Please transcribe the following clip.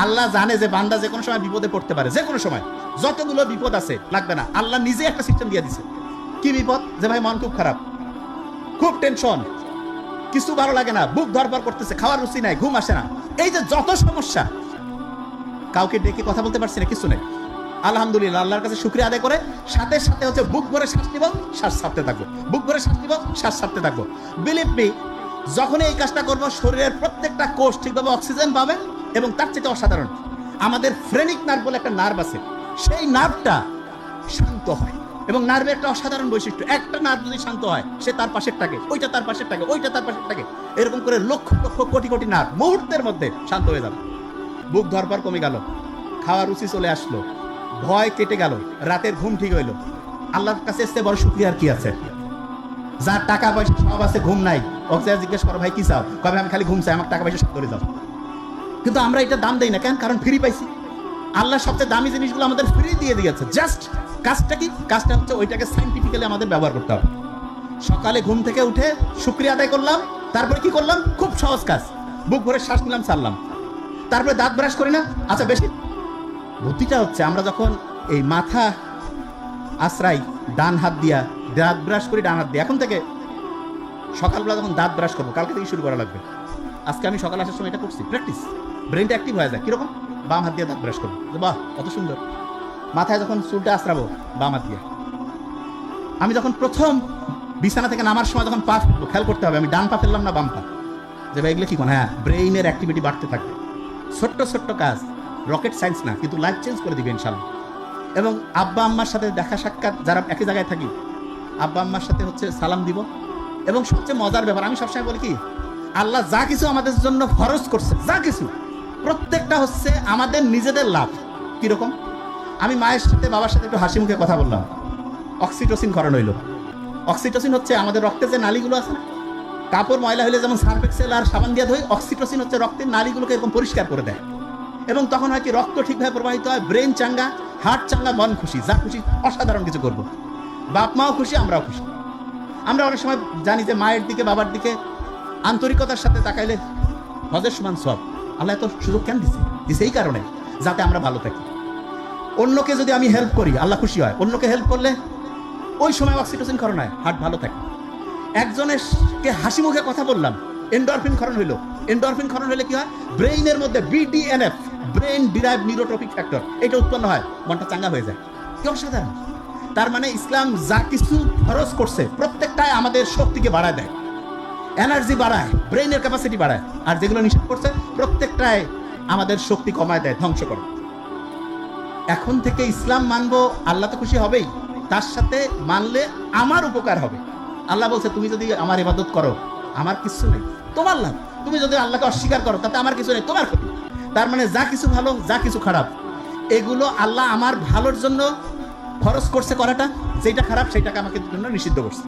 আল্লাহ জানে যে বান্দা যে কোনো সময় বিপদে পড়তে পারে, যে কোনো সময় যতগুলো বিপদ আছে লাগবে না, আল্লাহ নিজে একটা সিস্টেম দিয়ে দিছে। কি বিপদ? যে ভাই মন খুব খারাপ, খুব টেনশন, কিছু ভালো লাগে না, বুক ধরপড় করতেছে, খাওয়ার রুচি নাই, ঘুম আসে না, এই যে যত সমস্যা, কাউকে ডেকে কথা বলতে পারছি না, কিছু নেই, আলহামদুলিল্লাহ আল্লাহর কাছে শুকরিয়া আদায় করে সাথে সাথে হচ্ছে বুক ভরে শ্বাস নিব, শ্বাস ছাড়তে থাকবো, বুক ভরে শ্বাস নিব, শ্বাস ছাড়তে থাকবো। বিলিভ মি, যখন এই কাজটা করবো শরীরের প্রত্যেকটা কোষ ঠিকভাবে অক্সিজেন পাবে। এবং তার চেয়ে অসাধারণ, আমাদের ফ্রেনিক নার্ভ বলে একটা নার্ভ আছে, সেই নার্ভটা শান্ত হয়। এবং নার্ভের একটা অসাধারণ বৈশিষ্ট্য, একটা নার্ভ যদি শান্ত হয় সে তার পাশের টাকে, ওইটা তার পাশের টাকে, ওইটা তার পাশের টাকে, এরকম করে লক্ষ লক্ষ কোটি কোটি নার্ভ মুহূর্তের মধ্যে শান্ত হয়ে যাবে। বুক ধরপড় কমে গেল, খাওয়ার রুচি চলে আসলো, ভয় কেটে গেল, রাতের ঘুম ঠিক হইলো। আল্লাহর কাছে এসে বড় শুকরিয়ার কি আছে? যার টাকা পয়সা সব আছে, ঘুম নাই, ওকে জিজ্ঞেস করো ভাই কি চাও, কবে আমি খালি ঘুম চাই, আমার টাকা পয়সা সব করে দাও। কিন্তু আমরা এটা দাম দেই না কেন? কারণ ফ্রি পাইছি। আল্লাহ সবচেয়ে দামি জিনিসগুলো আমাদের ফ্রি দিয়ে দিয়েছে। জাস্ট কাজটা কি? কাজটা হচ্ছে ওইটাকে সাইন্টিফিক্যালি আমাদের ব্যবহার করতে হবে। সকালে ঘুম থেকে উঠে শুকরিয়া আদায় করলাম, তারপরে কি করলাম? খুব সহজ কাজ, বুক ভরে শ্বাস নিলাম, ছাড়লাম, তারপরে দাঁত ব্রাশ করি না। আচ্ছা, বেশি বুদ্ধিটা হচ্ছে আমরা যখন এই মাথা আশ্রাই ডান হাত দিয়া, দাঁত ব্রাশ করি ডান হাত দিয়ে। এখন থেকে সকালবেলা যখন দাঁত ব্রাশ করবো, কালকে থেকে শুরু করা লাগবে। আজকে আমি সকালে আসার সময় এটা করছি, প্র্যাকটিস, ব্রেনটা অ্যাক্টিভ হয়ে যায়। কিরকম? বাম হাত দিয়ে দাঁত ব্রাশ করবো, বাহ কত সুন্দর। মাথায় যখন চুলটা আশ্রাবো, বাম হাত দিয়ে। আমি যখন প্রথম বিছানা থেকে নামার সময় যখন পা ফেলবো, খেয়াল করতে হবে আমি ডান পা ফেললাম না বাম পা। যে ভাই এগুলো কি কোন? হ্যাঁ, ব্রেইনের অ্যাক্টিভিটি বাড়তে থাকবে। ছোট্ট ছোট্ট কাজ, রকেট সায়েন্স না, কিন্তু লাইফ চেঞ্জ করে দিবে ইনশাল্লাহ। এবং আব্বা আম্মার সাথে দেখা সাক্ষাৎ, যারা একই জায়গায় থাকি, আব্বা আম্মার সাথে হচ্ছে সালাম দিব। এবং সবচেয়ে মজার ব্যাপার, আমি সবসময় বলি কি, আল্লাহ যা কিছু আমাদের জন্য ফরজ করছে, যা কিছু, প্রত্যেকটা হচ্ছে আমাদের নিজেদের লাভ। কিরকম? আমি মায়ের সাথে বাবার সাথে একটু হাসি মুখে কথা বললাম, অক্সিটোসিন ক্ষরণ হইল। অক্সিটোসিন হচ্ছে আমাদের রক্তে যে নালীগুলো আছে না, কাপড় ময়লা হলে যেমন সার্ফ এক্সেল আর সাবান দিয়ে ধুই, অক্সিটোসিন হচ্ছে রক্তের নালীগুলোকে এরকম পরিষ্কার করে দেয়। এবং তখন হয় কি, রক্ত ঠিকভাবে প্রবাহিত হয়, ব্রেন চাঙ্গা, হার্ট চাঙ্গা, মন খুশি, যা খুশি অসাধারণ কিছু করবো। বাপ মাও খুশি, আমরাও খুশি। আমরা অনেক সময় জানি যে মায়ের দিকে বাবার দিকে আন্তরিকতার সাথে তাকাইলে হজের সমান সব। আল্লাহ এত সুযোগ কেন দিছে? দিছে এই কারণে যাতে আমরা ভালো থাকি। অন্যকে যদি আমি হেল্প করি, আল্লাহ খুশি হয়। অন্যকে হেল্প করলে ওই সময় অক্সিটোসিন ক্ষরণ হয়, হার্ট ভালো থাকে। একজনেরকে হাসি মুখে কথা বললাম, এন্ডরফিন ক্ষরণ হইলো। এন্ডরফিন ক্ষরণ হলে কি হয়? ব্রেইনের মধ্যে BDNF, brain derive neurotrophic factor, এটা উৎপন্ন হয়, মনটা চাঙ্গা হয়ে যায়। কি অসাধারণ! তার মানে ইসলাম যা কিছু ফরজ করছে প্রত্যেকটাই আমাদের শক্তিকে বাড়ায় দেয়, এনার্জি বাড়ায়, ব্রেইনের ক্যাপাসিটি বাড়ায়। আর যেগুলো নিষেধ করছে প্রত্যেকটাই আমাদের শক্তি কমায় দেয়, ধ্বংস করে। এখন থেকে ইসলাম মানবো, আল্লাহ তো খুশি হবেই, তার সাথে মানলে আমার উপকার হবে। আল্লাহ বলছে তুমি যদি আমার ইবাদত করো আমার কিছু নেই, তোমার লাভ। তুমি যদি আল্লাহকে অস্বীকার করো তাতে আমার কিছু নেই, তোমার ক্ষতি। তার মানে যা কিছু ভালো, যা কিছু খারাপ, এগুলো আল্লাহ আমার ভালোর জন্য ফরজ করছে করাটা, যেটা খারাপ সেটাকে আমাকে জন্য নিষিদ্ধ করছে।